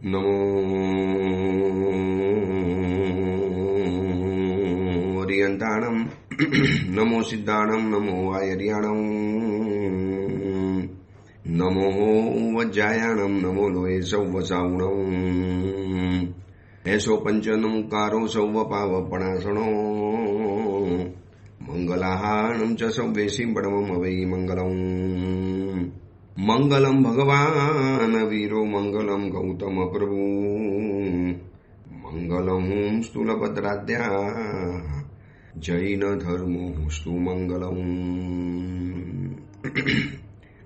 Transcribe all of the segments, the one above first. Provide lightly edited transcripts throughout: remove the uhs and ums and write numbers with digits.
નમો હરિયંતાણમ નમો સિદ્ધાણમ નમો આયર્યાણમ નમો વજ્જાયાણમ નમો લોહે સૌવસાવણમ એસો પંચનમુકારો સૌવ પાવપણાસણો મંગલાહાણમ ચ સૌવે સિંપણમમ વૈ મંગલમ મંગલમ ભગવાન વીરો મંગલમ ગૌતમ પ્રભુ મંગલમ સ્થૂલભદ્રાદ્યા જૈન ધર્મોસ્તુ મંગલમ.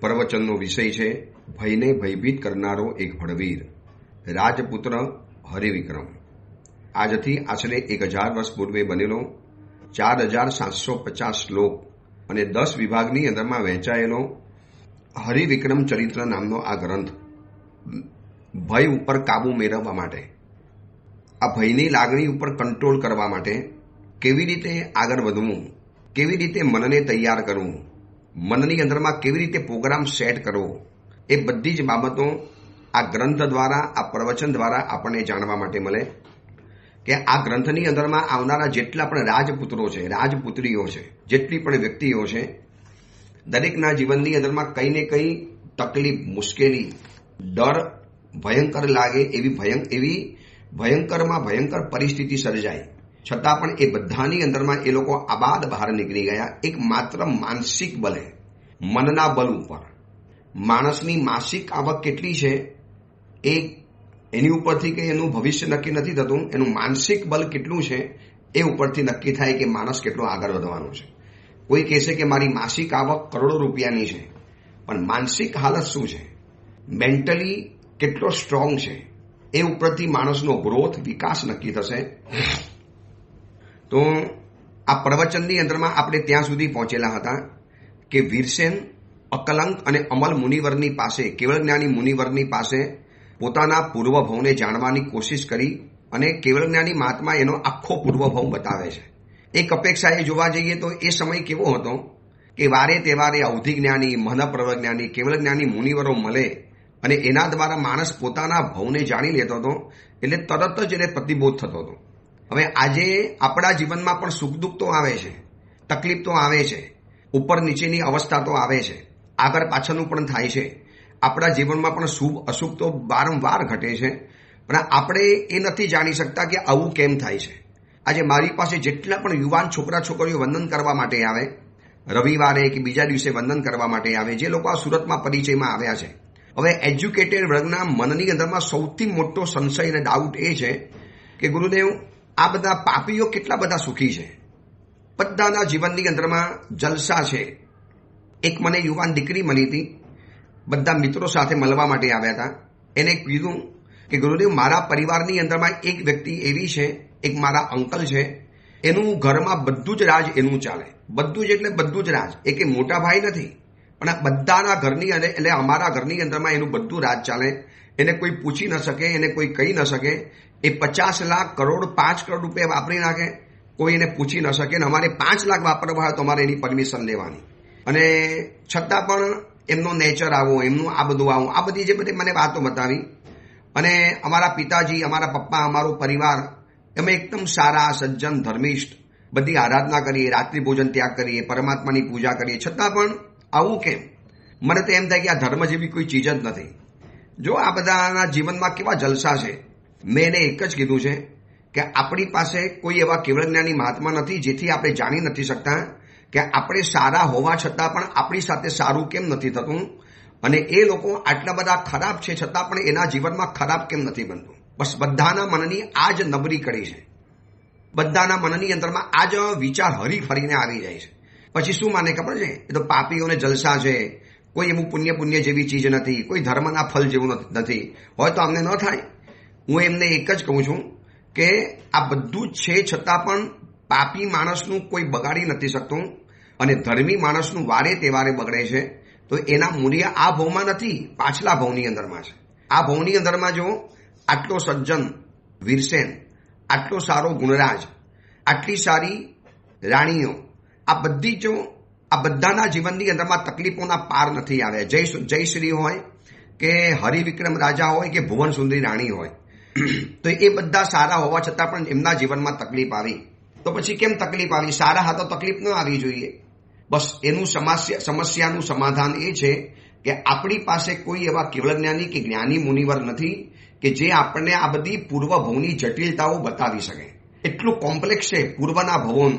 પ્રવચનનો વિષય છે ભયને ભયભીત કરનારો એક ભડવીર, રાજપુત્ર હરિવિક્રમ. આજથી આશરે 1000 વર્ષ પૂર્વે બનેલો 4750 શ્લોક અને 10 વિભાગની અંદરમાં વહેંચાયેલો હરિવિક્રમ ચરિત્ર નામનો આ ગ્રંથ ભય ઉપર કાબુ મેળવવા માટે, આ ભયની લાગણી ઉપર કંટ્રોલ કરવા માટે કેવી રીતે આગળ વધવું, કેવી રીતે મનને તૈયાર કરવું, મનની અંદરમાં કેવી રીતે પ્રોગ્રામ સેટ કરવો, એ બધી જ બાબતો આ ગ્રંથ દ્વારા, આ પ્રવચન દ્વારા આપણને જાણવા માટે મળે. કે આ ગ્રંથની અંદરમાં આવનારા જેટલા પણ રાજપુત્રો છે, રાજપુત્રીઓ છે, જેટલી પણ વ્યક્તિઓ છે, દરેકના જીવનની અંદરમાં કંઈ ને કંઈ તકલીફ, મુશ્કેલી, ડર ભયંકર લાગે એવી ભયંકરમાં ભયંકર પરિસ્થિતિ સર્જાય, છતાં પણ એ બધાની અંદરમાં એ લોકો આબાદ બહાર નીકળી ગયા. એક માત્ર માનસિક બલે, મનના બલ ઉપર, માણસની માસિક આવક કેટલી છે એની ઉપરથી કે એનું ભવિષ્ય નક્કી નથી થતું, એનું માનસિક બલ કેટલું છે એ ઉપરથી નક્કી થાય કે માણસ કેટલો આગળ વધવાનો છે. કોઈ કહેશે કે મારી માસિક આવક કરોડો રૂપિયાની છે, પણ માનસિક હાલત શું છે, મેન્ટલી કેટલો સ્ટ્રોંગ છે, એ ઉપરથી માણસનો ગ્રોથ, વિકાસ નક્કી થશે. તો આ પ્રવચનની અંદરમાં આપણે ત્યાં સુધી પહોંચેલા હતા કે વીરસેન અકલંક અને અમલ મુનિવરની પાસે, કેવળ જ્ઞાની મુનિવરની પાસે પોતાના પૂર્વભવને જાણવાની કોશિશ કરી અને કેવળ જ્ઞાની મહાત્મા એનો આખો પૂર્વભવ બતાવે છે. એક અપેક્ષાએ જોવા જઈએ તો એ સમય કેવો હતો કે વારે તહેવારે અવધિ જ્ઞાની, મહાપ્રવ જ્ઞાની, કેવળ જ્ઞાની મુનિવરો મળે અને એના દ્વારા માણસ પોતાના ભવને જાણી લેતો હતો, એટલે તરત જ એને પ્રતિબોધ થતો હતો. હવે આજે આપણા જીવનમાં પણ સુખ દુઃખ તો આવે છે, તકલીફ તો આવે છે, ઉપર નીચેની અવસ્થા તો આવે છે, આગળ પાછળનું પણ થાય છે. આપણા જીવનમાં પણ શુભ અશુભ તો વારંવાર ઘટે છે, પણ આપણે એ નથી જાણી શકતા કે આવું કેમ થાય છે. આજે મારી પાસે જેટલા પણ યુવાન છોકરા છોકરીઓ વંદન કરવા માટે આવે, રવિવારે કે બીજા દિવસે વંદન કરવા માટે આવે, જે લોકો આ સુરતમાં પરિચયમાં આવ્યા છે, હવે એજ્યુકેટેડ વર્ગના મનની અંદરમાં સૌથી મોટો સંશય અને ડાઉટ એ છે કે ગુરુદેવ, આ બધા પાપીઓ કેટલા બધા સુખી છે, બધાના જીવનની અંદરમાં જલસા છે. એક મને યુવાન દીકરી મળી હતી, બધા મિત્રો સાથે મળવા માટે આવ્યા હતા. એને કીધું કે ગુરુદેવ, મારા પરિવારની અંદરમાં એક વ્યક્તિ એવી છે, એક મારા અંકલ છે, એનું ઘરમાં બધું જ રાજ એનું ચાલે, બધું જ એટલે બધું જ રાજ. એ કે મોટા ભાઈ નથી, પણ આ બધાના ઘરની એટલે અમારા ઘરની અંદરમાં એનું બધું રાજ ચાલે. એને કોઈ પૂછી ન શકે, એને કોઈ કહી ન શકે. એ 50 લાખ, કરોડ, 5 કરોડ રૂપિયા વાપરી નાખે, કોઈ એને પૂછી ન શકે. અને અમારે 5 લાખ વાપરવા હોય તો અમારે એની પરમિશન લેવાની. અને છતાં પણ એમનો નેચર આવો, એમનું આ બધું આવું, આ બધી જે બધી મને વાતો બતાવી. અને અમારા પિતાજી, અમારા પપ્પા, અમારો પરિવાર, અમે એકદમ સારા, સજ્જન, ધર્મિષ્ઠ, બધી આરાધના કરીએ, રાત્રિ ભોજન ત્યાગ કરીએ, પરમાત્માની પૂજા કરીએ, છતાં પણ આવું કેમ? મને તો એમ થાય કે આ ધર્મ જેવી કોઈ ચીજ જ નથી. જો આ બધાના જીવનમાં કેવા જલસા છે. મેં એને એક જ કીધું છે કે આપણી પાસે કોઈ એવા કેવળ જ્ઞાની મહાત્મા નથી જેથી આપણે જાણી નથી શકતા કે આપણે સારા હોવા છતાં પણ આપણી સાથે સારું કેમ નથી થતું, અને એ લોકો આટલા બધા ખરાબ છે છતાં પણ એના જીવનમાં ખરાબ કેમ નથી બનતું. બસ બધાના મનની આ જ નબળી કડી છે, બધાના મનની અંદરમાં આ જ વિચાર હરી ફરીને આવી જાય છે. પછી શું માને ખબર છે? એ તો પાપીઓને જલસા છે, કોઈ એવું પુણ્ય જેવી ચીજ નથી, કોઈ ધર્મના ફલ જેવું નથી. હોય તો અમને ન થાય. હું એમને એક જ કહું છું કે આ બધું જ છે છતાં પણ પાપી માણસનું કોઈ બગાડી નથી શકતું, અને ધર્મી માણસનું વારે તહેવારે બગડે છે. તો એના મૂલ્ય આ ભવમાં નથી, પાછલા ભવની અંદરમાં છે. આ ભવની અંદરમાં જો આટલો સજ્જન વીરસેન, આટલો સારો ગુણરાજ, આટલી સારી રાણીઓ, આ બધી જો આ બધાના જીવનની અંદરમાં તકલીફોના પાર નથી આવ્યા. જય શ્રી હોય, કે હરિવિક્રમ રાજા હોય કે ભુવન સુંદરી રાણી હોય, તો એ બધા સારા હોવા છતાં પણ એમના જીવનમાં તકલીફ આવી. તો પછી કેમ તકલીફ આવી? સારા હા તો તકલીફ ન આવી જોઈએ. બસ એનું સમસ્યાનું સમાધાન એ છે કે આપણી પાસે કોઈ એવા કેવળજ્ઞાની કે જ્ઞાની મુનિવર નથી કે જે આપણને આ બધી પૂર્વભવની જટિલતાઓ બતાવી શકે. એટલું કોમ્પ્લેક્સ છે પૂર્વના ભવોનું,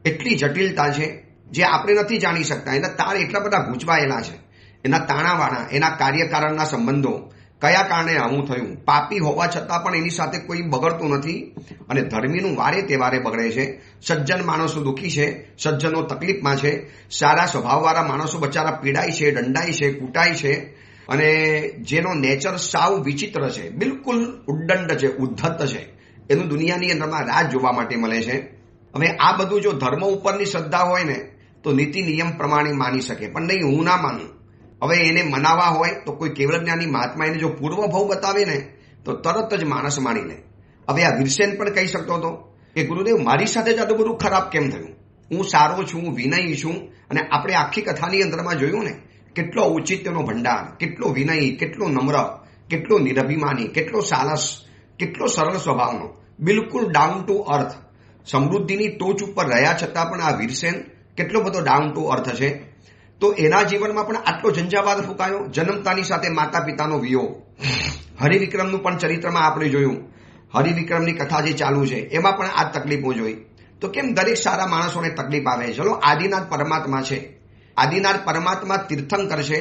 એટલી જટિલતા છે જે આપણે નથી જાણી શકતા. એના તાર એટલા બધા ગૂંચવાયેલા છે, એના તાણાવાણા, એના કાર્યકારણના સંબંધો, કયા કારણે આવું થયું. પાપી હોવા છતાં પણ એની સાથે કોઈ બગડતું નથી અને ધર્મીનું વારે તહેવારે બગડે છે. સજ્જન માણસો દુઃખી છે, સજ્જનો તકલીફમાં છે, સારા સ્વભાવવાળા માણસો બચારા પીડાય છે, દંડાય છે, કૂટાય છે અને જેનો નેચર સાવ વિચિત્ર છે, બિલકુલ ઉદ્દંડ છે, ઉદ્ધત છે, એનું દુનિયાની અંદરમાં રાજ જોવા માટે મળે છે. હવે આ બધું જો ધર્મ ઉપરની શ્રદ્ધા હોય ને તો નીતિ નિયમ પ્રમાણે માની શકે, પણ નહીં, હું ના માનું. હવે એને મનાવા હોય તો કોઈ કેવળજ્ઞાની મહાત્મા એને જો પૂર્વભવ બતાવે ને તો તરત જ માણસ માની લે. હવે આ વીરસેન પણ કહી શકતો હતો કે ગુરુદેવ મારી સાથે જ આટલું બધું ખરાબ કેમ થયું? હું સારો છું, વિનય છું. અને આપણે આખી કથાની અંદરમાં જોયું ને કેટલો ઔચિત્યનો ભંડાર, કેટલો વિનય, કેટલો નમ્ર, કેટલો નિરભિમાની, કેટલો સાલસ, કેટલો સરળ સ્વભાવનો, બિલકુલ ડાઉન ટુ અર્થ. સમૃદ્ધિની ટોચ ઉપર રહ્યા છતાં પણ આ વીરસેન કેટલો બધો ડાઉન ટુ અર્થ છે. તો એના જીવનમાં પણ આટલો ઝંઝાવાત ફૂંકાયો. જન્મતાની સાથે માતા પિતાનો વિયોગ. હરિવિક્રમનું પણ ચરિત્રમાં આપણે જોયું, હરિવિક્રમની કથા જે ચાલુ છે એમાં પણ આ તકલીફો જોઈ. તો કેમ દરેક સારા માણસોને તકલીફ આવે? ચલો, આદિનાથ પરમાત્મા છે, આદિનાથ પરમાત્મા તીર્થંકર છે,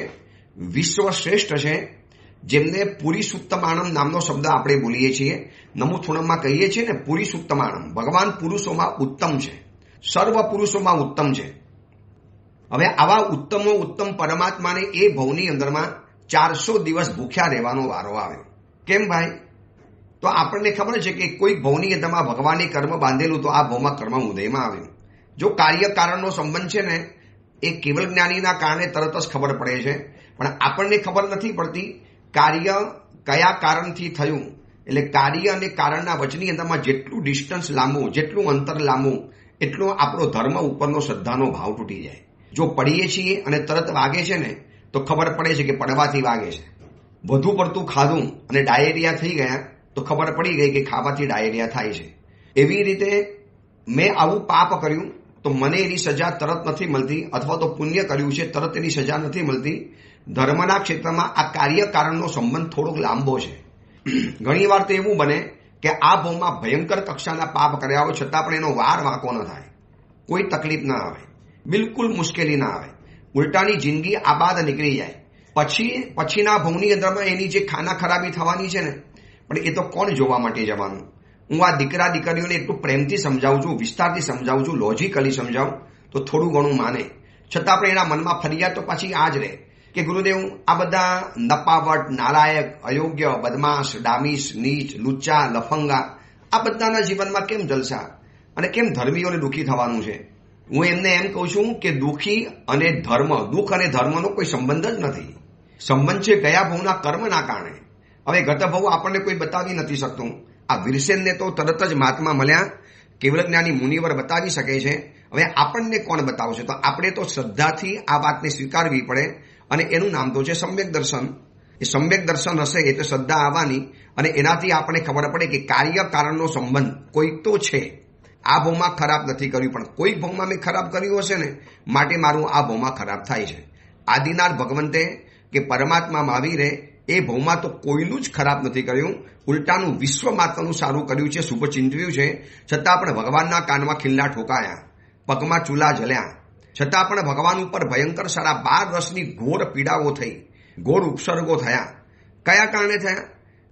વિશ્વ શ્રેષ્ઠ છે, જેમને પુરી સુત્તમાણમ નામનો શબ્દ આપણે બોલીએ છીએ, નમુથુણમમાં કહીએ છીએ ને, પુરી સુત્તમાણમ. ભગવાન પુરુષોમાં ઉત્તમ છે, સર્વ પુરુષોમાં ઉત્તમ છે. હવે આવા ઉત્તમ પરમાત્માને એ ભવની અંદરમાં 400 દિવસ ભૂખ્યા રહેવાનો વારો આવ્યો. કેમ ભાઈ? તો આપણને ખબર છે કે કોઈ ભવની અંદરમાં ભગવાનની કર્મ બાંધેલું તો આ ભવમાં કર્મ ઉદયમાં આવ્યું. જો કાર્યકારણનો સંબંધ છે ને એ કેવળ જ્ઞાનીના કારણે તરત જ ખબર પડે છે, પણ આપણને ખબર નથી પડતી કાર્ય કયા કારણથી થયું. એટલે કાર્ય અને કારણના વચની અંદરમાં જેટલું ડિસ્ટન્સ લાંબુ, જેટલું અંતર લાંબુ, એટલો આપણો ધર્મ ઉપરનો શ્રદ્ધાનો ભાવ તૂટી જાય. જો પડીએ છીએ અને તરત વાગે છે ને તો ખબર પડે છે કે પડવાથી વાગે છે. વધુ પડતું ખાધું અને ડાયેરિયા થઈ ગયા તો ખબર પડી ગઈ કે ખાવાથી ડાયેરિયા થાય છે. એવી રીતે મેં આવું પાપ કર્યું તો મને એની સજા તરત નથી મળતી, અથવા તો પુણ્ય કર્યું છે તરત એની સજા નથી મળતી. ધર્મના ક્ષેત્રમાં આ કાર્યકારણનો સંબંધ થોડોક લાંબો છે. ઘણી વાર તો એવું બને કે આ ભવમાં ભયંકર કક્ષાના પાપ કર્યા હોય છતાં પણ એનો વાર વાંકો ન થાય, કોઈ તકલીફ ના આવે, બિલકુલ મુશ્કેલી ના આવે, ઉલટાની જિંદગી આબાદ નીકળી જાય. પછીના ભવની અંદરમાં એની જે ખાના ખરાબી થવાની છે ને, પણ એ તો કોણ જોવા માટે જવાનું? હું આ દીકરા દીકરીઓને એટલું પ્રેમથી સમજાવું છું, વિસ્તારથી સમજાવું છું, લોજિકલી સમજાવું તો થોડું ઘણું માને. છતાં પણ એના મનમાં ફરિયાદ તો પાછી આ જ રહે કે ગુરુદેવ આ બધા નપાવટ, નાલાયક, અયોગ્ય, બદમાશ, ડામીશ, નીચ, લુચ્ચા, લફંગા, આ બધાના જીવનમાં કેમ જલસા અને કેમ ધર્મીઓને દુઃખી થવાનું છે? હું એમને એમ કહું છું કે દુઃખ અને ધર્મનો કોઈ સંબંધ જ નથી. સંબંધ છે ગયા ભવના કર્મના કારણે. હવે ગત ભવ આપણને કોઈ બતાવી નથી શકતું. આ વીરસેનને તો તરત જ મહાત્મા મળ્યા, કેવળજ્ઞાની મુનિવર બતાવી શકે છે. હવે આપણને કોણ બતાવશે? તો આપણે તો શ્રદ્ધાથી આ વાતને સ્વીકારવી પડે અને એનું નામ તો છે સમ્યક દર્શન. એ સમ્યક દર્શન હશે એટલે શ્રદ્ધા આવવાની અને એનાથી આપણને ખબર પડે કે કાર્ય કારણનો સંબંધ કોઈક તો છે. આ ભવમાં ખરાબ નથી કર્યું, પણ કોઈક ભવમાં મેં ખરાબ કર્યું હશે ને માટે મારું આ ભવમાં ખરાબ થાય છે. આદિનાથ ભગવંતે કે પરમાત્મા મહાવીરે એ ભવમાં તો કોઈનું જ ખરાબ નથી કર્યું, ઉલટાનું વિશ્વ માતાનું સારું કર્યું છે, શુભ ચિંતવ્યું છે. છતાં પણ ભગવાનના કાનમાં ખિલ્લા ઠોકાયા, પગમાં ચૂલા જલ્યા, છતાં પણ ભગવાન ઉપર ભયંકર સારા 12 વર્ષની ઘોર પીડાઓ થઈ, ઘોર ઉપસર્ગો થયા. કયા કારણે થયા?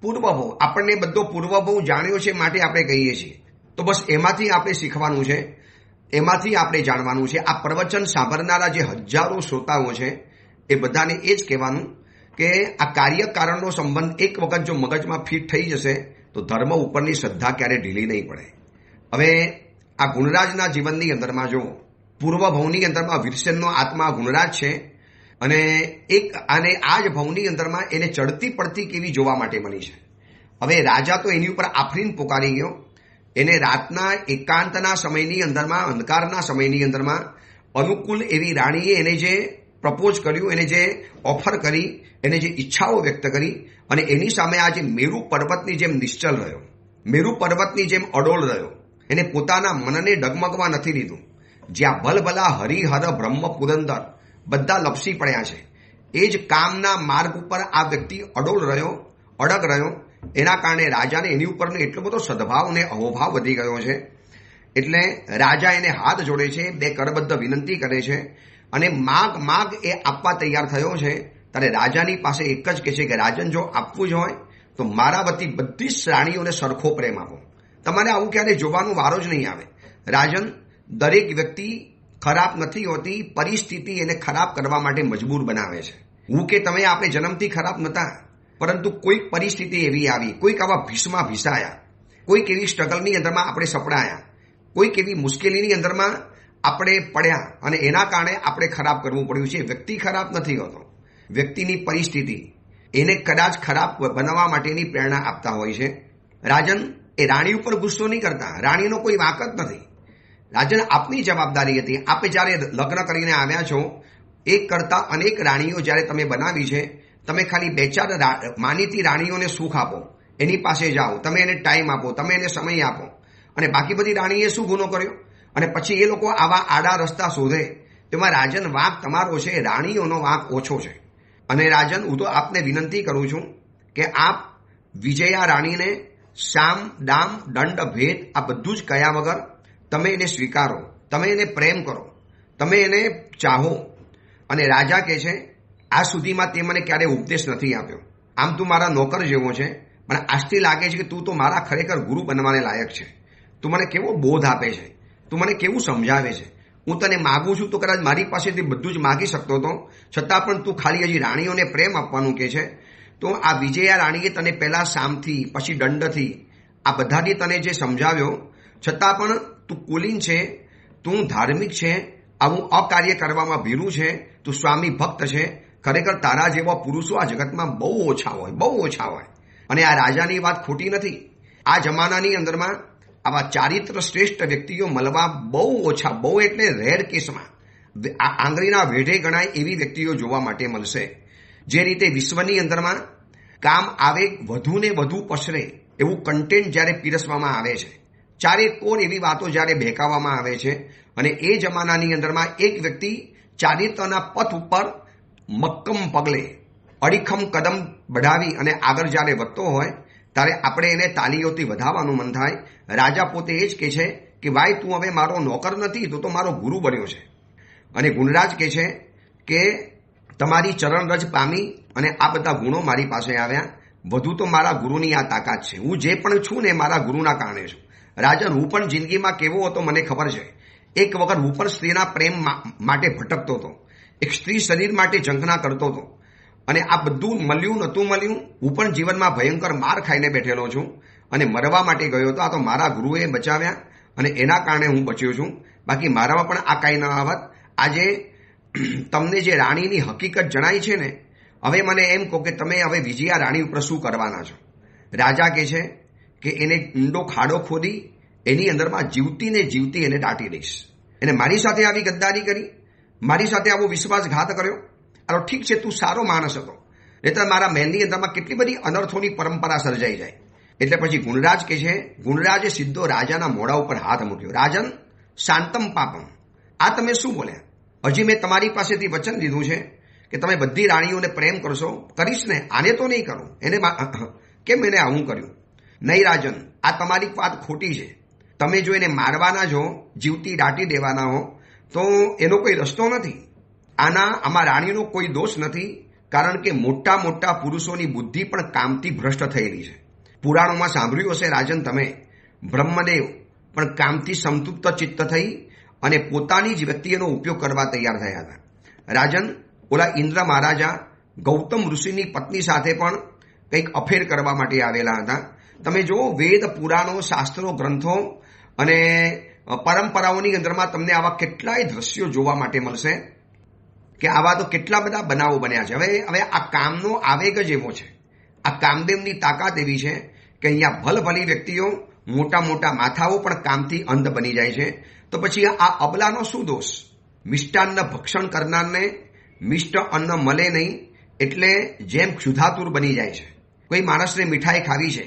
પૂર્વભવ. આપણને બધો પૂર્વભવ જાણ્યો છે માટે આપણે કહીએ છીએ. તો બસ એમાંથી આપણે શીખવાનું છે, એમાંથી આપણે જાણવાનું છે. આ પ્રવચન સાંભળનારા જે હજારો શ્રોતાઓ છે એ બધાને એ જ કહેવાનું કે આ કાર્યકારણનો સંબંધ એક વખત જો મગજમાં ફિટ થઈ જશે તો ધર્મ ઉપરની શ્રદ્ધા ક્યારે ઢીલી નહીં પડે. હવે આ ગુણરાજના જીવનની અંદરમાં જો પૂર્વભવની અંદરમાં વીરસેનનો આત્મા ગુણરાજ છે અને આ જ ભવની અંદરમાં એને ચડતી પડતી કેવી જોવા માટે મળી છે. હવે રાજા તો એની ઉપર આફરીન પોકારી ગયો. એને રાતના એકાંતના સમયની અંદરમાં, અંધકારના સમયની અંદરમાં અનુકૂળ એવી રાણીએ એને જે પ્રપોઝ કર્યું, એને જે ઓફર કરી, એને જે ઈચ્છાઓ વ્યક્ત કરી, અને એની સામે આ જે મેરુ પર્વતની જેમ નિશ્ચલ રહ્યો, મેરુ પર્વતની જેમ અડોળ રહ્યો, એને પોતાના મનને ડગમગવા નથી દીધું. જ્યાં ભલભલા હરિહર બ્રહ્મ પુરંદર બધા લપસી પડ્યા છે, એ જ કામના માર્ગ ઉપર આ વ્યક્તિ અડોળ રહ્યો, અડગ રહ્યો. એના કારણે રાજાને એની ઉપરનો એટલો બધો સદભાવ અને અહોભાવ વધી ગયો છે. એટલે રાજા એને હાથ જોડે છે, બે કરબદ્ધ વિનંતી કરે છે, અને માગ એ આપવા તૈયાર થયો છે. ત્યારે રાજાની પાસે એક જ કહે છે કે રાજન, જો આપવું જ હોય તો મારા વતી બધી જ રાણીઓને સરખો પ્રેમ આપો. તમારે આવું ક્યારે જોવાનો વારો જ નહીં આવે. રાજન, દરેક વ્યક્તિ ખરાબ નથી હોતી, પરિસ્થિતિ એને ખરાબ કરવા માટે મજબૂર બનાવે છે. હું કે તમે આપણે જન્મથી ખરાબ નતા, પરંતુ કોઈક પરિસ્થિતિ એવી આવી, કોઈક આવા ભીષમાં ભીસાયા, કોઈક એવી સ્ટ્રગલની અંદરમાં આપણે સપડાયા, કોઈક એવી મુશ્કેલીની અંદરમાં આપણે પડ્યા, અને એના કારણે આપણે ખરાબ કરવું પડ્યું છે. વ્યક્તિ ખરાબ નથી હોતો, વ્યક્તિની પરિસ્થિતિ એને કદાચ ખરાબ બનાવવા માટેની પ્રેરણા આપતા હોય છે. રાજન, એ રાણી ઉપર ગુસ્સો નહીં કરતા, રાણીનો કોઈ વાંક જ નથી. રાજન, આપની જવાબદારી હતી. આપે જ્યારે લગ્ન કરીને આવ્યા છો, એક કરતા અનેક રાણીઓ જ્યારે તમે બનાવી છે, તમે ખાલી બે ચાર માનીતી રાણીઓને સુખ આપો, એની પાસે જાઓ, તમે એને ટાઈમ આપો, તમે એને સમય આપો, અને બાકી બધી રાણીએ શું ગુનો કર્યો? અને પછી એ લોકો આવા આડા રસ્તા શોધે. તેમાં રાજન, વાંક તમારો છે, રાણીઓનો વાંક ઓછો છે. અને રાજન, હું તો આપને વિનંતી કરું છું કે આપ વિજયા રાણીને સામ દામ દંડ ભેદ આ બધું જ કયા વગર તમે એને સ્વીકારો, તમે એને પ્રેમ કરો, તમે એને ચાહો. અને રાજા કહે છે, આ સુધીમાં તે મને ક્યારેય ઉપદેશ નથી આપ્યો. આમ તું મારા નોકર જેવો છે, પણ આજથી લાગે છે કે તું તો મારા ખરેખર ગુરુ બનવાને લાયક છે. તું મને કેવો બોધ આપે છે, તું મને કેવું સમજાવે છે. હું તને માગું છું તો કદાચ મારી પાસેથી બધું જ માગી શકતો હતો, છતાં પણ તું ખાલી હજી રાણીઓને પ્રેમ આપવાનું કહે છે. તો આ વિજયા રાણીએ તને પહેલા સામથી, પછી દંડથી, આ બધાથી તને જે સમજાવ્યો, છતાં પણ તું કુલીન છે, તું ધાર્મિક છે, આવું અકાર્ય કરવામાં ભીરું છે, તું સ્વામી ભક્ત છે. ખરેખર તારા જેવા પુરુષો આ જગતમાં બહુ ઓછા હોય, બહુ ઓછા હોય. અને આ રાજાની વાત ખોટી નથી. આ જમાનાની અંદરમાં આવા ચારિત્ર શ્રેષ્ઠ વ્યક્તિઓ મળવા બહુ ઓછા, બહુ એટલે રેર કેસમાં આંગળીના વેઢે ગણાય એવી વ્યક્તિઓ જોવા માટે મળશે. જે રીતે વિશ્વની અંદરમાં કામ આવે વધુ ને વધુ પસરે એવું કન્ટેન્ટ જ્યારે પીરસવામાં આવે છે, ચારે કોર એવી વાતો જ્યારે બહેકાવવામાં આવે છે, અને એ જમાનાની અંદરમાં એક વ્યક્તિ ચારિત્રના પથ ઉપર મક્કમ પગલે અડીખમ કદમ બઢાવી અને આગળ જ્યારે વધતો હોય, ત્યારે આપણે એને તાલીઓથી વધાવવાનું મન થાય. રાજા પોતે એ જ કહે છે કે ભાઈ, તું હવે મારો નોકર નથી, તું તો મારો ગુરુ બન્યો છે. અને ગુણરાજ કહે છે કે તમારી ચરણરજ પામી અને આ બધા ગુણો મારી પાસે આવ્યા. વધુ તો મારા ગુરુની આ તાકાત છે. હું જે પણ છું ને મારા ગુરુના કારણે છું. રાજન, હું પણ જિંદગીમાં કેવો હતો મને ખબર છે. એક વખત હું પણ સ્ત્રીના પ્રેમ માટે ભટકતો હતો, એક સ્ત્રી શરીર માટે ઝંખના કરતો હતો, અને આ બધું મળ્યું નહોતું મળ્યું. હું પણ જીવનમાં ભયંકર માર ખાઈને બેઠેલો છું અને મરવા માટે ગયો હતો. આ તો મારા ગુરુએ બચાવ્યા અને એના કારણે હું બચ્યો છું. બાકી મારામાં પણ આ કાંઈ ન આવત. આજે તમને જે રાણીની હકીકત જણાય છે ને, હવે મને એમ કહો કે તમે હવે વિજયા રાણી ઉપર શું કરવાના છો? રાજા કહે છે કે એને ઊંડો ખાડો ખોદી એની અંદરમાં જીવતી ને જીવતી એને દાટી દઈશ. એને મારી સાથે આવી ગદ્દારી કરી, મારી સાથે આવો વિશ્વાસઘાત કર્યો. અરે ઠીક છે, તું સારો માણસ હતો, નહીંતર મારા મહેલની અંદરમાં કેટલી બધી અનર્થોની પરંપરા સર્જાઈ જાય. એટલે પછી ગુણરાજ કહે છે, ગુણરાજે સીધો રાજાના મોઢા ઉપર હાથ મૂક્યો. રાજન, શાંતમ પાપમ, આ તમે શું બોલ્યા? હજી મેં તમારી પાસેથી વચન લીધું છે કે તમે બધી રાણીઓને પ્રેમ કરશો. કરીશ ને? આને તો નહીં કરું. એને કેમ એને આવું કર્યું? નહીં રાજન, આ તમારી વાત ખોટી છે. તમે જો એને મારવાના છો, જીવતી દાટી દેવાના હો, તો એનો કોઈ રસ્તો નથી. આમાં રાણીનો કોઈ દોષ નથી, કારણ કે મોટા મોટા પુરુષોની બુદ્ધિ પણ કામથી ભ્રષ્ટ થયેલી છે. પુરાણોમાં સાંભળ્યું હશે રાજન તમે, બ્રહ્મદેવ પણ કામથી સંતૃપ્ત ચિત્ત થઈ અને પોતાની જ વ્યક્તિનો ઉપયોગ કરવા તૈયાર થયા હતા. રાજન, ઓલા ઇન્દ્ર મહારાજા ગૌતમ ઋષિની પત્ની સાથે પણ કંઈક અફેર કરવા માટે આવેલા હતા. તમે જુઓ, વેદ પુરાણો, શાસ્ત્રો, ગ્રંથો અને પરંપરાઓની અંદરમાં તમને આવા કેટલાય દ્રશ્યો જોવા માટે મળશે કે આવા તો કેટલા બધા બનાવો બન્યા છે. હવે આ કામનો આવેગ જ એવો છે, આ કામદેવની તાકાત એવી છે કે અહીંયા ભલભલી વ્યક્તિઓ, મોટા મોટા માથાઓ પણ કામથી અંધ બની જાય છે. તો પછી આ અબલાનો શું દોષ? મિષ્ટાનના ભક્ષણ કરનારને મિષ્ટ અન્ન મળે નહીં એટલે જેમ ક્ષુધાતુર બની જાય છે. કોઈ માણસને મીઠાઈ ખાવી છે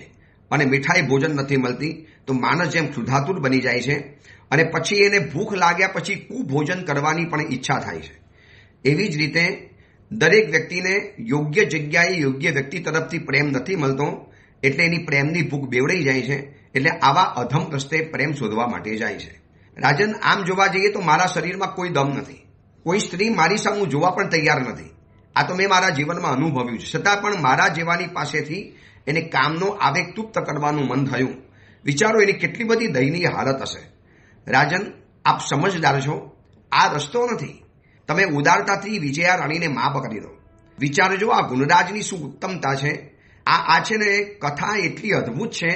અને મીઠાઈ ભોજન નથી મળતી તો માણસ જેમ ક્ષુધાતુર બની જાય છે અને પછી એને ભૂખ લાગ્યા પછી કુભોજન કરવાની પણ ઈચ્છા થાય છે. એવી જ રીતે દરેક વ્યક્તિને યોગ્ય જગ્યાએ યોગ્ય વ્યક્તિ તરફથી પ્રેમ નથી મળતો એટલે એની પ્રેમની ભૂખ બેવડાઈ જાય છે. એટલે આવા અધમ રસ્તે પ્રેમ શોધવા માટે જાય છે. રાજન, આમ જોવા જઈએ તો મારા શરીરમાં કોઈ દમ નથી. કોઈ સ્ત્રી મારી સામે જોવા પણ તૈયાર નથી. આ તો મેં મારા જીવનમાં અનુભવ્યું છે. છતાં પણ મારા જેવાની પાસેથી એને કામનો આવેગ તૃપ્ત કરવાનું મન થયું. વિચારો એની કેટલી બધી દયનીય હાલત હશે. રાજન, આપ સમજદાર છો. આ રસ્તો નથી. તમે ઉદારતાથી વિજયા રાણીને માફ કરી દો. વિચારજો આ ગુણરાજની શું ઉત્તમતા છે. આ છે ને કથા એટલી અદ્ભુત છે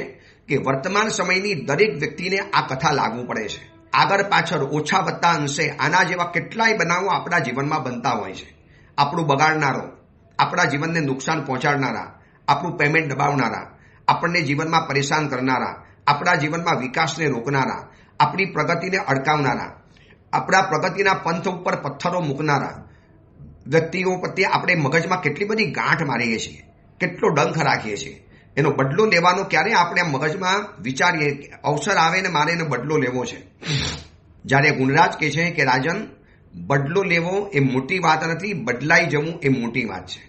કે વર્તમાન સમયની દરેક વ્યક્તિને આ કથા લાગુ પડે છે. આગળ પાછળ ઓછા વત્તા અંશે આના જેવા કેટલાય બનાવો આપણા જીવનમાં બનતા હોય છે. આપણું બગાડનારો, આપણા જીવનને નુકસાન પહોંચાડનારા, આપણું પેમેન્ટ દબાવનારા, આપણને જીવનમાં પરેશાન કરનારા, આપણા જીવનમાં વિકાસને રોકનારા, આપણી પ્રગતિને અડકાવનારા, આપણા પ્રગતિના પંથ ઉપર પથ્થરો મૂકનારા વ્યક્તિઓ પ્રત્યે આપણે મગજમાં કેટલી બધી ગાંઠ મારીએ છીએ, કેટલો ડંખ રાખીએ છીએ. એનો બદલો લેવાનો ક્યારે આપણે મગજમાં વિચારીએ અવસર આવે ને મારે એનો બદલો લેવો છે. જ્યારે ગુણરાજ કહે છે કે રાજન, બદલો લેવો એ મોટી વાત નથી, બદલાઈ જવું એ મોટી વાત છે.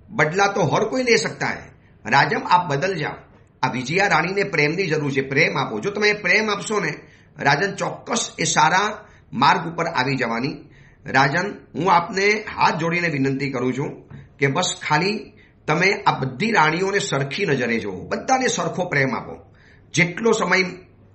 બદલા તો હર કોઈ લે શકતા હૈ. રાજમ, આપ બદલ જાઓ. આ વિજયા રાણીને પ્રેમની જરૂર છે. પ્રેમ આપો. જો તમે પ્રેમ આપશો ને રાજન, ચોક્કસ એ સારા માર્ગ ઉપર આવી જવાની. રાજન, હું આપને હાથ જોડીને વિનંતી કરું છું કે બસ ખાલી તમે આ બધી રાણીઓને સરખી નજરે જુઓ. બધાને સરખો પ્રેમ આપો. જેટલો સમય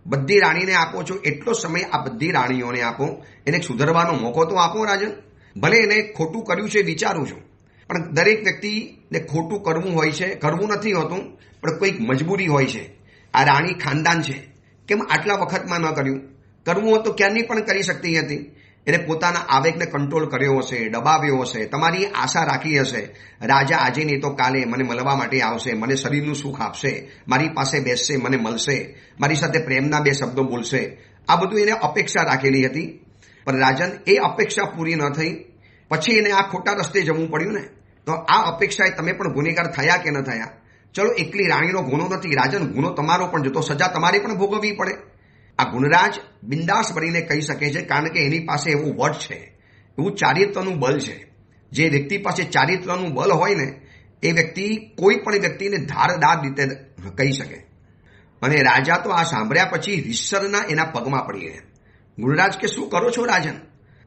બધી રાણીને આપો છો એટલો સમય આ બધી રાણીઓને આપો. એને સુધરવાનો મોકો તો આપો. રાજન, ભલે એને ખોટું કર્યું છે વિચારું છું, પણ દરેક વ્યક્તિને ખોટું કરવું હોય છે, કરવું નથી હોતું, પણ કોઈક મજબૂરી હોય છે. આ રાણી ખાનદાન છે, કેમ આટલા વખતમાં ન કર્યું? કરવું હોત તો ક્યારની પણ કરી શકતી હતી. એને પોતાના આવેગને કંટ્રોલ કર્યો હશે, દબાવ્યો હશે, તમારી આશા રાખી હશે રાજા આજે નહીં તો કાલે મને મળવા માટે આવશે, મને શરીરનું સુખ આપશે, મારી પાસે બેસશે, મને મળશે, મારી સાથે પ્રેમના બે શબ્દો બોલશે. આ બધું એને અપેક્ષા રાખેલી હતી. પણ રાજન, એ અપેક્ષા પૂરી ન થઈ પછી એને આ ખોટા રસ્તે જવું પડ્યું ને. તો આ અપેક્ષાએ તમે પણ ગુનેગાર થયા કે ન થયા? ચલો, એકલી રાણીનો ગુનો નથી રાજન, ગુનો તમારો પણ જતો, સજા તમારે પણ ભોગવવી પડે. આ ગુણરાજ બિંદાસ બનીને કહી શકે છે કારણ કે એની પાસે એવું વટ છે, એવું ચારિત્રનું બળ છે. જે વ્યક્તિ પાસે ચારિત્રનું બળ હોય ને એ વ્યક્તિ કોઈ પણ વ્યક્તિને ધારદાર રીતે કહી શકે. અને રાજા તો આ સાંભળ્યા પછી રીસરના એના પગમાં પડી ગયા. ગુણરાજ કે શું કરો છો રાજન?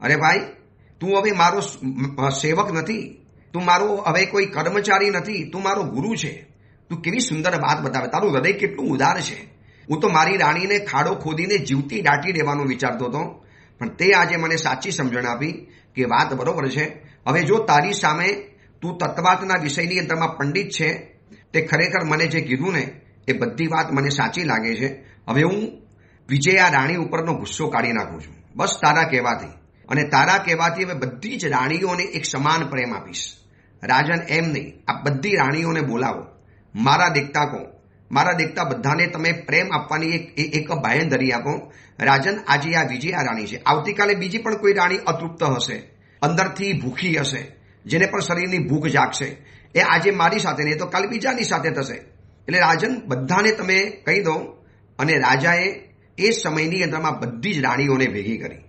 અરે ભાઈ, તું હવે મારો સેવક નથી, તું મારો હવે કોઈ કર્મચારી નથી, તું મારો ગુરુ છે. તું કેવી સુંદર વાત બતાવે, તારું હૃદય કેટલું ઉદાર છે. હું તો મારી રાણીને ખાડો ખોદીને જીવતી દાટી દેવાનું વિચારતો હતો, પણ તે આજે મને સાચી સમજણ આપી કે વાત બરોબર છે. હવે જો તારી સામે તું તત્વાતના વિષયની અંદરમાં પંડિત છે, તે ખરેખર મને જે કીધું ને એ બધી વાત મને સાચી લાગે છે. હવે હું વિજયા રાણી ઉપરનો ગુસ્સો કાઢી નાખું છું બસ તારા કહેવાથી. અને તારા કહેવાથી હવે બધી જ રાણીઓને એક સમાન પ્રેમ આપીશ. રાજન, એમ નહીં, આ બધી રાણીઓને બોલાવો, મારા દેખતા કહો, મારા દેખતા બધાને તમે પ્રેમ આપવાની એક બાંયધરી આપો. રાજન, આજે આ વિજયા રાણી છે, આવતીકાલે બીજી પણ કોઈ રાણી અતૃપ્ત હશે, અંદરથી ભૂખી હશે, જેને પણ શરીરની ભૂખ જાગશે. એ આજે મારી સાથે નહીં તો કાલે બીજાની સાથે થશે. એટલે રાજન, બધાને તમે કહી દો. અને રાજાએ એ સમયની અંદરમાં બધી જ રાણીઓને ભેગી કરી.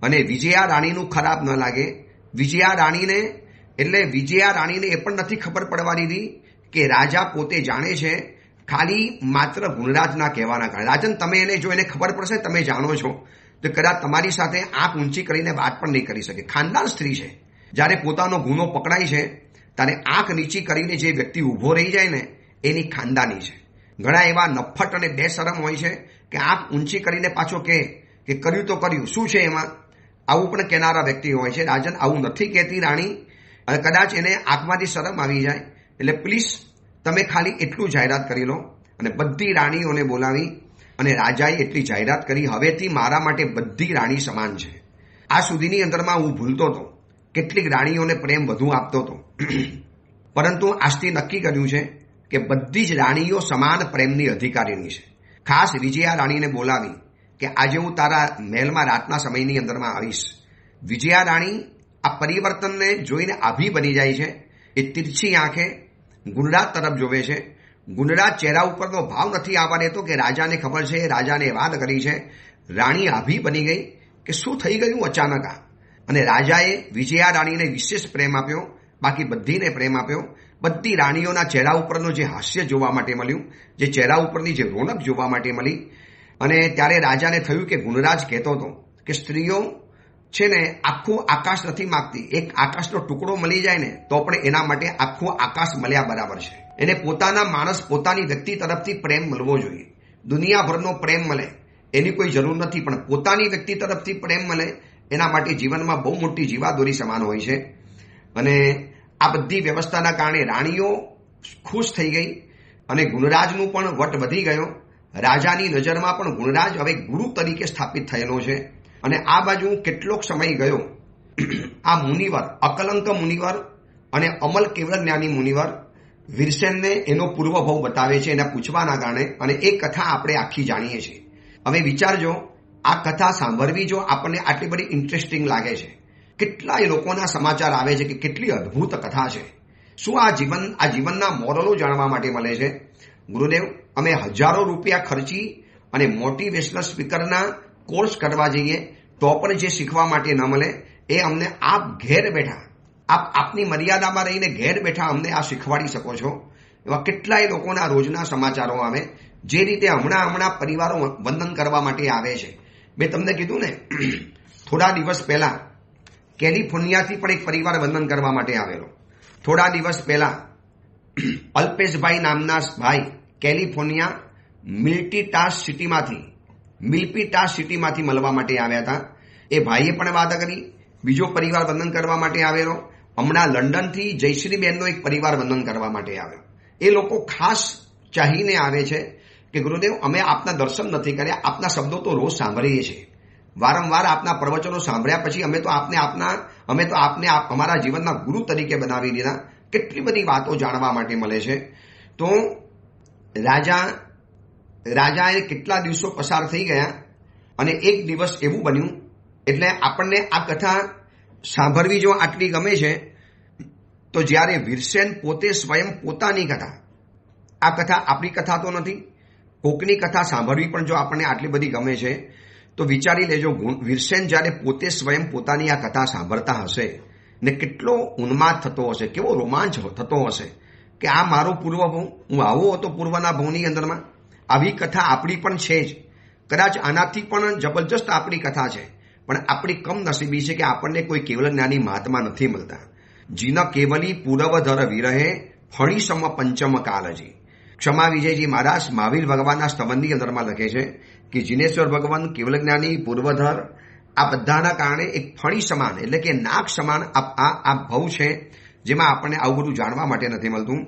અને વિજયા રાણીનું ખરાબ ન લાગે. વિજયા રાણીને એ પણ નથી ખબર પડવા દીધી કે રાજા પોતે જાણે છે, ખાલી માત્ર ગુણરાજના કહેવાના કારણે. રાજન, તમે એને જો એને ખબર પડશે, તમે જાણો છો, તો કદાચ તમારી સાથે આંખ ઊંચી કરીને વાત પણ નહીં કરી શકે. ખાનદાન સ્ત્રી છે, જ્યારે પોતાનો ગુનો પકડાય છે ત્યારે આંખ નીચી કરીને જે વ્યક્તિ ઊભો રહી જાય ને એની ખાનદાની છે. ઘણા એવા નફ્ફટ અને બેશરમ હોય છે કે આંખ ઊંચી કરીને પાછો કે કર્યું તો કર્યું, શું છે એમાં, આવું પણ કહેનારા વ્યક્તિ હોય છે. રાજન, આવું નથી કહેતી રાણી. અને કદાચ એને આંખમાંથી શરમ આવી જાય. એટલે પ્લીઝ તમે ખાલી એટલું જાહેરાત કરી લો. અને બધી રાણીઓને બોલાવી અને રાજાએ એટલી જાહેરાત કરી, હવેથી મારા માટે બધી રાણી સમાન છે. આ સુધીની અંદરમાં હું ભૂલતો હતો, કેટલીક રાણીઓને પ્રેમ વધુ આપતો હતો, પરંતુ આજથી નક્કી કર્યું છે કે બધી જ રાણીઓ સમાન પ્રેમની અધિકારીની છે. ખાસ વિજયા રાણીને બોલાવી કે આજે હું તારા મહેલમાં રાતના સમયની અંદરમાં આવીશ. વિજયા રાણી આ પરિવર્તનને જોઈને આભી બની જાય છે. એ તિરછી આંખે ગુણરાજ તરફ જોવે છે. ગુણરાજ ચહેરા ઉપરનો ભાવ નથી આવવા દેતો કે રાજાને ખબર છે, રાજાને વાત કરી છે. રાણી આભી બની ગઈ કે શું થઈ ગયું અચાનક આ. અને રાજાએ વિજયા રાણીને વિશેષ પ્રેમ આપ્યો, બાકી બધીને પ્રેમ આપ્યો. બધી રાણીઓના ચહેરા ઉપરનો જે હાસ્ય જોવા માટે મળ્યું, જે ચહેરા ઉપરની જે રોનક જોવા માટે મળી. અને ત્યારે રાજાને થયું કે ગુણરાજ કહેતો હતો કે સ્ત્રીઓ છે ને આખું આકાશ નથી માગતી. એક આકાશનો ટુકડો મળી જાય ને તો પણ એના માટે આખું આકાશ મળ્યા બરાબર છે. એને પોતાના માણસ, પોતાની વ્યક્તિ તરફથી પ્રેમ મળવો જોઈએ. દુનિયાભરનો પ્રેમ મળે એની કોઈ જરૂર નથી, પણ પોતાની વ્યક્તિ તરફથી પ્રેમ મળે એના માટે જીવનમાં બહુ મોટી જીવાદોરી સમાન હોય છે. અને આ બધી વ્યવસ્થાના કારણે રાણીઓ ખુશ થઈ ગઈ અને ગુણરાજનું પણ વટ વધી ગયો. રાજાની નજરમાં પણ ગુણરાજ હવે ગુરુ તરીકે સ્થાપિત થયેલો છે. અને આ બાજુ કેટલોક સમય ગયો, આ મુનિવર, અકલંક મુનિવર અને અમલ કેવળ જ્ઞાની મુનિવર વીરસેનને એનો પૂર્વભાવ બતાવે છે એના પૂછવાના કારણે. અને એ કથા આપણે આખી જાણીએ છીએ. હવે વિચારજો, આ કથા સાંભળવી જો આપણને આટલી બધી ઇન્ટરેસ્ટિંગ લાગે છે, કેટલાય લોકોના સમાચાર આવે છે કે કેટલી અદ્ભુત કથા છે. શું આ જીવનના મોરલો જાણવા માટે મળે છે. ગુરુદેવ, અમે હજારો રૂપિયા ખર્ચી અને મોટિવેશનલ સ્પીકરના કોર્સ કરવા જઈએ તો પણ જે શીખવા માટે ન મળે એ અમને આપ ઘેર બેઠા, આપની મર્યાદામાં રહીને ઘેર બેઠા અમને આ શીખવાડી શકો છો. એવા કેટલાય લોકોના રોજના સમાચારો આવે. જે રીતે હમણાં પરિવારો વંદન કરવા માટે આવે છે. મેં તમને કીધું ને, થોડા દિવસ પહેલા કેલિફોર્નિયાથી પણ એક પરિવાર વંદન કરવા માટે આવેલો. થોડા દિવસ પહેલા અલ્પેશભાઈ નામના ભાઈ કેલિફોર્નિયા મિલ્પીટાસ સિટીમાંથી મળવા માટે આવ્યા હતા. એ ભાઈએ પણ વાત કરી. બીજો પરિવાર વંદન કરવા માટે આવેલો. હમણાં લંડનથી જયશ્રીબેનનો એક પરિવાર વંદન કરવા માટે આવ્યો. એ લોકો ખાસ ચાહીને આવે છે કે ગુરુદેવ, અમે આપના દર્શન નથી કર્યા, આપના શબ્દો તો રોજ સાંભળીએ છીએ, વારંવાર આપના પ્રવચનો સાંભળ્યા પછી અમે તો આપને અમારા જીવનના ગુરુ તરીકે બનાવી દીધા. કેટલી બધી વાતો જાણવા માટે મળે છે. તો રાજાએ કેટલા દિવસો પસાર થઈ ગયા અને એક દિવસ એવું બન્યું. એટલે આપણને આ કથા સાંભળવી જો આટલી ગમે છે તો જ્યારે વીરસેન પોતે સ્વયં પોતાની કથા, આ કથા આપણી કથા તો નથી, કોકની કથા સાંભળવી પણ જો આપણને આટલી બધી ગમે છે તો વિચારી લેજો, વીરસેન જ્યારે પોતે સ્વયં પોતાની આ કથા સાંભળતા હશે ને કેટલો ઉન્માદ થતો હશે, કેવો રોમાંચ થતો હશે કે આ મારો પૂર્વભાવ, હું આવો હતો પૂર્વના ભાવની અંદરમાં. આવી કથા આપણી પણ છે જ. કદાચ આનાથી પણ જબરજસ્ત આપણી કથા છે, પણ આપણી કમનસીબી છે કે આપણને કોઈ કેવલ જ્ઞાની મહાત્મા નથી મળતા. જીન કેવલી પૂર્વધર વિરહે ફણી સમ પંચમ કાલજી. ક્ષમા વિજયજી મહારાજ મહાવીર ભગવાનના સ્તવનની અંદરમાં લખે છે કે જીનેશ્વર ભગવાન, કેવલ જ્ઞાની, પૂર્વધર, આ બધાના કારણે એક ફણી સમાન એટલે કે નાક સમાન આ ભવ છે જેમાં આપણને આવું બધું જાણવા માટે નથી મળતું.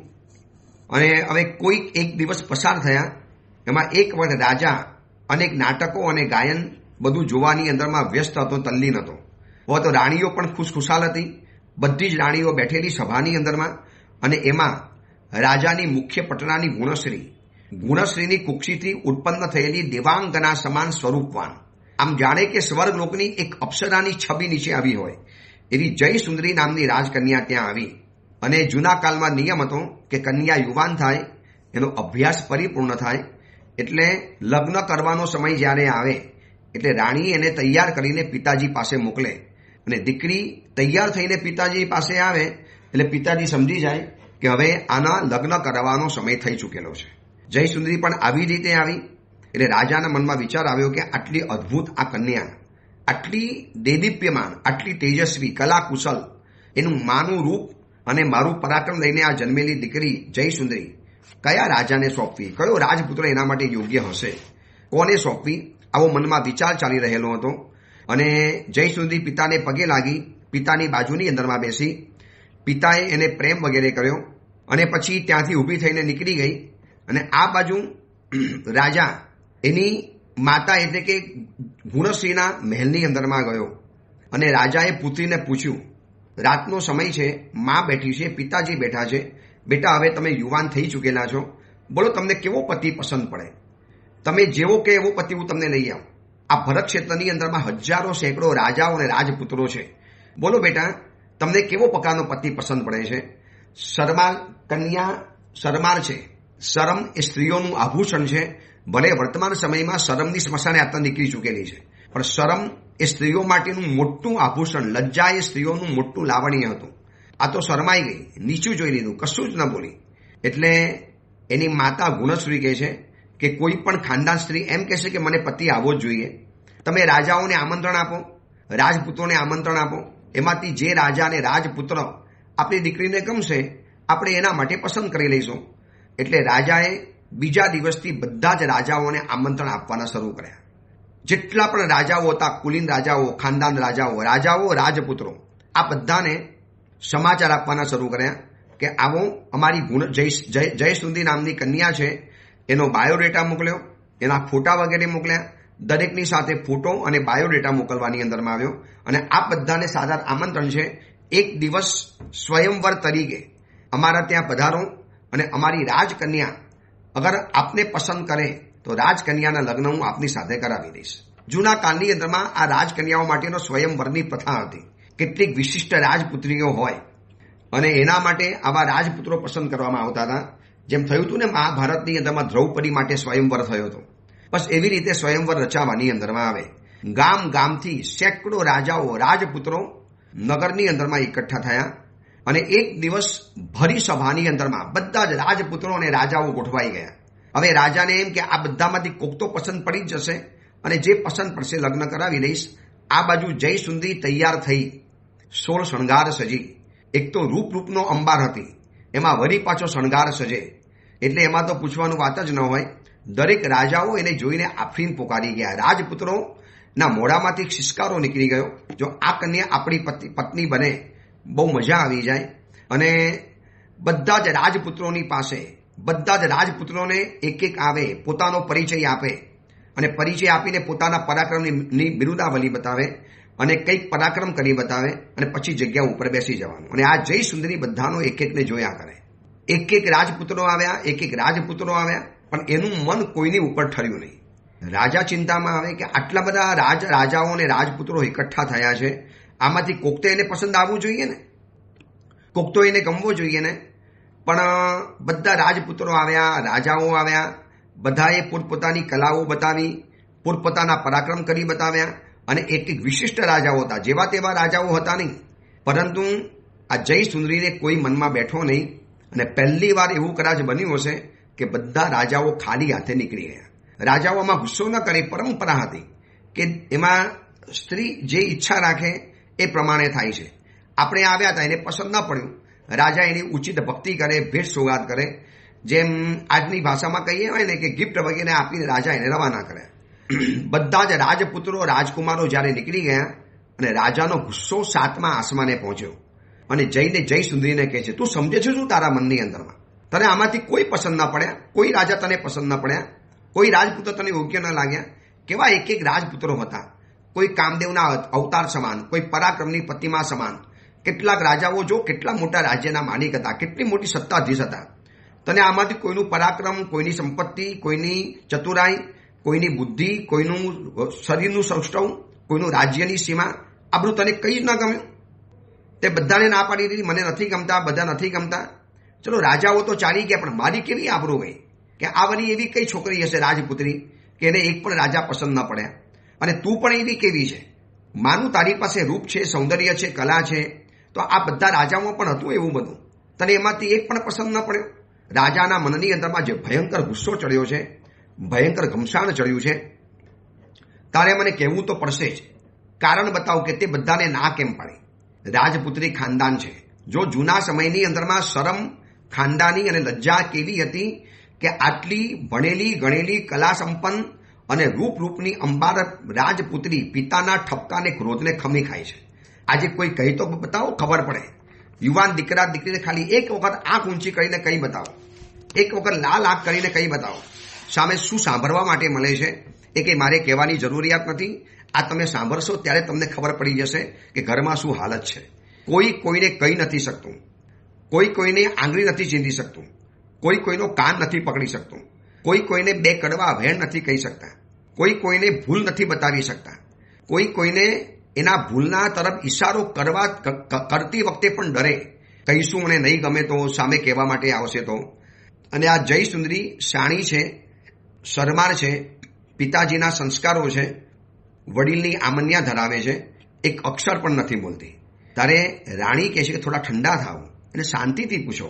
અને હવે કોઈક એક દિવસ પસાર થયા, એમાં એક વખત રાજા અનેક નાટકો અને ગાયન બધું જોવાની અંદરમાં વ્યસ્ત હતો, તલ્લીન હતો. હવે તો રાણીઓ પણ ખુશખુશાલ હતી. બધી જ રાણીઓ બેઠેલી સભાની અંદરમાં. અને એમાં રાજાની મુખ્ય પટનાની ગુણશ્રીની કુક્ષીથી ઉત્પન્ન થયેલી દેવાંગના સમાન સ્વરૂપવાન, આમ જાણે કે સ્વર્ગલોકની એક અપ્સરાની છબી નીચે આવી હોય એવી જયસુંદરી નામની રાજકન્યા ત્યાં આવી. અને જૂના કાળમાં નિયમ હતો કે કન્યા યુવાન થાય, એનો અભ્યાસ પરિપૂર્ણ થાય એટલે લગ્ન કરવાનો સમય જ્યારે આવે એટલે રાણી એને તૈયાર કરીને પિતાજી પાસે મોકલે. અને દીકરી તૈયાર થઈને પિતાજી પાસે આવે એટલે પિતાજી સમજી જાય કે હવે આના લગ્ન કરાવવાનો સમય થઈ ચૂકેલો છે. જયસુંદરી પણ આવી રીતે આવી. એટલે રાજાના મનમાં વિચાર આવ્યો કે આટલી અદ્ભુત આ કન્યા, આટલી દેદીપ્યમાન, આટલી તેજસ્વી, કલાકુશલ, એનું માનું રૂપ અને મારું પરાક્રમ લઈને આ જન્મેલી દીકરી જયસુંદરી કયા રાજાને સોંપવી, કયો રાજપુત્ર એના માટે યોગ્ય હશે, કોને સોંપવી, આવો મનમાં વિચાર ચાલી રહેલો હતો. અને જયસુંદરી પિતાને પગે લાગી, પિતાની બાજુની અંદરમાં બેસી, પિતાએ એને પ્રેમ વગેરે કર્યો અને પછી ત્યાંથી ઊભી થઈને નીકળી ગઈ. અને આ બાજુ રાજા એની માતા એટલે કે ગુણશ્રીના મહેલની અંદરમાં ગયો અને રાજાએ પુત્રીને પૂછ્યું, રાતનો સમય છે, મા બેઠી છે, પિતાજી બેઠા છે, બેટા હવે તમે યુવાન થઈ ચૂકેલા છો, બોલો તમને કેવો પતિ પસંદ પડે, તમે જેવો કે એવો પતિ હું તમને લઈ આવું. આ ભરત ક્ષેત્રની અંદરમાં હજારો સેંકડો રાજાઓ અને રાજપુત્રો છે. બોલો બેટા, તમને કેવો પ્રકારનો પતિ પસંદ પડે છે? શરમાર કન્યા શરમાર છે. શરમ એ સ્ત્રીઓનું આભૂષણ છે. ભલે વર્તમાન સમયમાં શરમની સ્મશાને યાત્રા નીકળી ચૂકેલી છે, પણ શરમ એ સ્ત્રીઓ માટેનું મોટું આભૂષણ, લજ્જા એ સ્ત્રીઓનું મોટું લાવણ્ય હતું. આ તો શરમાઈ ગઈ, નીચું જોઈ લીધું, કશું જ ન બોલી. એટલે એની માતા ગુણશ્રી કહે છે કે કોઈ પણ ખાનદાન સ્ત્રી એમ કહેશે કે મને પતિ આવો જ જોઈએ. તમે રાજાઓને આમંત્રણ આપો, રાજપુત્રોને આમંત્રણ આપો, એમાંથી જે રાજા અને રાજપુત્ર આપણી દીકરીને ગમશે આપણે એના માટે પસંદ કરી લઈશું. એટલે રાજાએ બીજા દિવસથી બધા જ રાજાઓને આમંત્રણ આપવાના શરૂ કર્યા. જેટલા પણ રાજાઓ હતા, કુલીન રાજાઓ, ખાનદાન રાજાઓ, રાજપુત્રો, આ બધાને સમાચાર આપવાના શરૂ કર્યા કે આવો, અમારી જયસુંદી નામની કન્યા છે, એનો બાયોડેટા મોકલ્યો, એના ફોટા વગેરે મોકલ્યા. દરેકની સાથે ફોટો અને બાયોડેટા મોકલવાની અંદરમાં આવ્યો. અને આ બધાને સાધારણ આમંત્રણ છે, એક દિવસ સ્વયંવર તરીકે અમારા ત્યાં પધારો અને અમારી રાજકન્યા અગર આપને પસંદ કરે તો રાજકન્યાના લગ્ન હું આપની સાથે કરાવી દઈશ. જૂના કાળની અંદરમાં આ રાજકન્યાઓ માટેનો સ્વયંવરની પ્રથા હતી. કેટલીક વિશિષ્ટ રાજપુત્રીઓ હોય અને એના માટે આવા રાજપુત્રો પસંદ કરવામાં આવતા હતા. જેમ થયું હતું ને મહાભારતની અંદરમાં દ્રૌપદી માટે સ્વયંવર થયો હતો, બસ એવી રીતે સ્વયંવર રચાવાની અંદરમાં આવે. ગામ ગામથી સેંકડો રાજાઓ, રાજપુત્રો નગરની અંદરમાં એકઠા થયા અને એક દિવસ ભરી સભાની અંદરમાં બધા જ રાજપુત્રો અને રાજાઓ ગોઠવાઈ ગયા. હવે રાજાને એમ કે આ બધામાંથી કોક તો પસંદ પડી જ જશે અને જે પસંદ પડશે લગ્ન કરાવી દઈશ. આ બાજુ જયસુંદરી તૈયાર થઈ, 16 શણગાર સજી. એક તો રૂપનો અંબાર હતી, એમાં વળી પાછો શણગાર સજે, એટલે એમાં તો પૂછવાનું વાત જ ન હોય. દરેક રાજાઓ એને જોઈને આફરીન પોકારી ગયા. રાજપુત્રોના મોઢામાંથી શિષ્કારો નીકળી ગયો, જો આ કન્યા આપણી પત્ની બને બહુ મજા આવી જાય. અને બધા જ રાજપુત્રોની પાસે બધા જ રાજપુત્રોને એક એક આવે, પોતાનો પરિચય આપે અને પરિચય આપીને પોતાના પરાક્રમની બિરુદાવલી બતાવે અને કંઈક પરાક્રમ કરી બતાવે અને પછી જગ્યા ઉપર બેસી જવાનું. અને આ જયસુંદરી બધાનો એક એકને જોયા કરે. એક એક રાજપુત્રો આવ્યા, પણ એનું મન કોઈની ઉપર ઠર્યું નહીં. રાજા ચિંતામાં આવે કે આટલા બધા રાજાઓ અને રાજપુત્રો એકઠા થયા છે, આમાંથી કોક તો એને પસંદ આવવું જોઈએ ને, કોક તો એને ગમવો જોઈએ ને. પણ બધા રાજપુત્રો આવ્યા, રાજાઓ આવ્યા, બધાએ પોતપોતાની કલાઓ બતાવી, પોતપોતાના પરાક્રમ કરી બતાવ્યા. અને એક વિશિષ્ટ રાજાઓ હતા, જેવા તેવા રાજાઓ હતા નહીં, પરંતુ આ જયસુંદરીને કોઈ મનમાં બેઠો નહીં. અને પહેલી વાર એવું કદાચ બન્યું હશે કે બધા રાજાઓ ખાલી હાથે નીકળી ગયા. રાજાઓમાં ગુસ્સો ન કરે, પરંપરા હતી કે એમાં સ્ત્રી જે ઈચ્છા રાખે એ પ્રમાણે થાય છે. આપણે આવ્યા હતા, એને પસંદ ન પડ્યું, રાજા એની ઉચિત ભક્તિ કરે, ભેટ સોગાદ કરે. જેમ આજની ભાષામાં કહીએ હોય ને કે ગિફ્ટ વગેરે આપીને રાજા એને રવાના કરે. બધા જ રાજપુત્રો, રાજકુમારો જ્યારે નીકળી ગયા અને રાજાનો ગુસ્સો 7મા આસમાને પહોંચ્યો અને જઈને જયસુંદરીને કહે છે, તું સમજે છે શું તારા મનની અંદરમાં? તને આમાંથી કોઈ પસંદ ના પડ્યા, કોઈ રાજા તને પસંદ ના પડ્યા, કોઈ રાજપુત્ર તને યોગ્ય ન લાગ્યા. કેવા એક એક રાજપુત્રો હતા, કોઈ કામદેવના અવતાર સમાન, કોઈ પરાક્રમની પ્રતિમા સમાન. કેટલાક રાજાઓ જો કેટલા મોટા રાજ્યના માલિક હતા, કેટલી મોટી સત્તાધીશ હતા. તને આમાંથી કોઈનું પરાક્રમ, કોઈની સંપત્તિ, કોઈની ચતુરાઈ, કોઈની બુદ્ધિ, કોઈનું શરીરનું સૌષ્ઠવ, કોઈનું રાજ્યની સીમા, આ બધું તને કંઈ જ ન ગમ્યું. તે બધાને ના પાડી દીધી, મને નથી ગમતા, બધા નથી ગમતા. ચલો રાજાઓ તો ચાલી ગયા, પણ મારી કેવી આબરૂ ગઈ કે આ વળી એવી કઈ છોકરી હશે રાજપુત્રી કે એને એક પણ રાજા પસંદ ન પડ્યા, અને તું પણ એવી કેવી છે? માનું તારી પાસે રૂપ છે, સૌંદર્ય છે, કલા છે, તો આ બધા રાજાઓમાં પણ હતું એવું બધું, તને એમાંથી એક પણ પસંદ ન પડ્યો. રાજાના મનની અંદરમાં જે ભયંકર ગુસ્સો ચડ્યો છે, ભયંકર ઘમસાણ ચડ્યું છે. તારે મને કહેવું તો પડશે જ, કારણ બતાવો કે તે બધાને ના કેમ પાડે. રાજપુત્રી ખાનદાન છે. જો જૂના સમયની અંદરમાં શરમ, ખાનદાની અને લજ્જા કેવી હતી કે આટલી ભણેલી ગણેલી કલા સંપન્ન અને રૂપની અંબાર રાજપુત્રી પિતાના ઠપકાને ક્રોધને ખમી ખાય છે. આજે કોઈ કહી તો બતાવો, ખબર પડે. યુવાન દીકરા દીકરીને ખાલી એક વખત આંખ ઊંચી કરીને કહી બતાવો, એક વખત લાલ આંખ કરીને કહી બતાવો, સામે શું સાંભળવા માટે મળે છે એ કંઈ મારે કહેવાની જરૂરિયાત નથી. આ તમે સાંભળશો ત્યારે તમને ખબર પડી જશે કે ઘરમાં શું હાલત છે. કોઈ કોઈને કહી નથી શકતું, કોઈ કોઈને આંગળી નથી ચીંધી શકતું, કોઈ કોઈનો કાન નથી પકડી શકતું, કોઈ કોઈને બે કડવા વહેણ નથી કહી શકતા, કોઈ કોઈને ભૂલ નથી બતાવી શકતા, કોઈ કોઈને એના ભૂલના તરફ ઈશારો કરતી વખતે પણ ડરે, કહીશું મને નહીં ગમે તો, સામે કહેવા માટે આવશે તો. અને આ જય સુંદરી શાણી છે, શરમાર છે, પિતાજીના સંસ્કારો છે, વડીલની આમન્યા ધરાવે છે, એક અક્ષર પણ નથી બોલતી. ત્યારે રાણી કહે છે કે થોડા ઠંડા થાવ અને શાંતિથી પૂછો.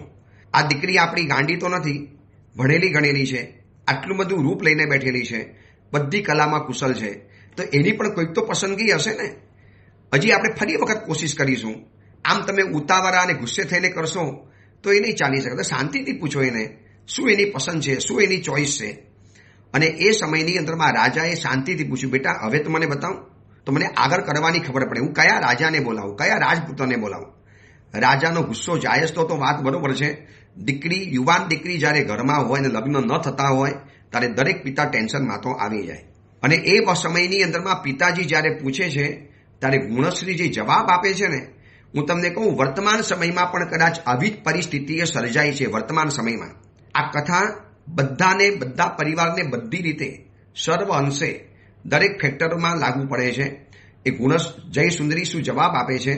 આ દીકરી આપણી ગાંડી તો નથી, ભણેલી ગણેલી છે, આટલું બધું રૂપ લઈને બેઠેલી છે, બધી કલામાં કુશળ છે, તો એની પણ કોઈક તો પસંદગી હશે ને. હજી આપણે ફરી વખત કોશિશ કરીશું. આમ તમે ઉતાવળા અને ગુસ્સે થઈને કરશો તો એ નહીં ચાલી શકે. તો શાંતિથી પૂછો એને શું એની પસંદ છે, શું એની ચોઈસ છે. અને એ સમયની અંદરમાં રાજાએ શાંતિથી પૂછ્યું, બેટા હવે તો મને બતાવ, તો મને આગળ કરવાની ખબર પડે, હું કયા રાજાને બોલાવું, કયા રાજપૂતોને બોલાવું. રાજાનો ગુસ્સો જાયજ તો વાત બરોબર છે. દીકરી, યુવાન દીકરી જ્યારે ઘરમાં હોય અને લગ્ન ન થતા હોય ત્યારે દરેક પિતા ટેન્શનમાં તો આવી જાય. અને એ સમયની અંદરમાં પિતાજી જ્યારે પૂછે છે ત્યારે ગુણશ્રી જે જવાબ આપે છે ને, હું તમને કહું વર્તમાન સમયમાં પણ કદાચ આવી જ પરિસ્થિતિએ સર્જાઈ છે. વર્તમાન સમયમાં આ કથા બધાને, બધા પરિવારને બધી રીતે સર્વ અંશે દરેક ફેક્ટરમાં લાગુ પડે છે. એ જય સુંદરી શું જવાબ આપે છે,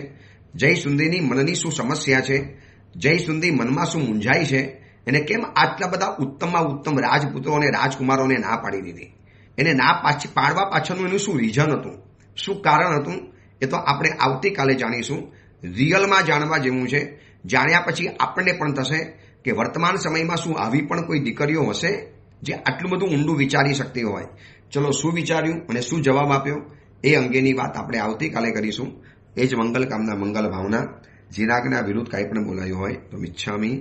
જય સુંદરીની મનની શું સમસ્યા છે, જય સુંદરી મનમાં શું મૂંઝાય છે, એને કેમ આટલા બધા ઉત્તમમાં ઉત્તમ રાજપુત્રો અને રાજકુમારોને ના પાડી દીધી, એને ના પાડવા પાછળનું એનું શું રીઝન હતું, શું કારણ હતું, એ તો આપણે આવતીકાલે જાણીશું. રિયલમાં જાણવા જેવું છે. જાણ્યા પછી આપણને પણ થશે કે વર્તમાન સમયમાં શું આવી પણ કોઈ દીકરીઓ હશે જે આટલું બધું ઊંડું વિચારી શકતી હોય. ચલો, શું વિચાર્યું અને શું જવાબ આપ્યો એ અંગેની વાત આપણે આવતીકાલે કરીશું. એ જ મંગલ કામના, મંગલ ભાવના. જીનાગના વિરુદ્ધ કાંઈ પણ બોલાયું હોય તો મિચ્છામી.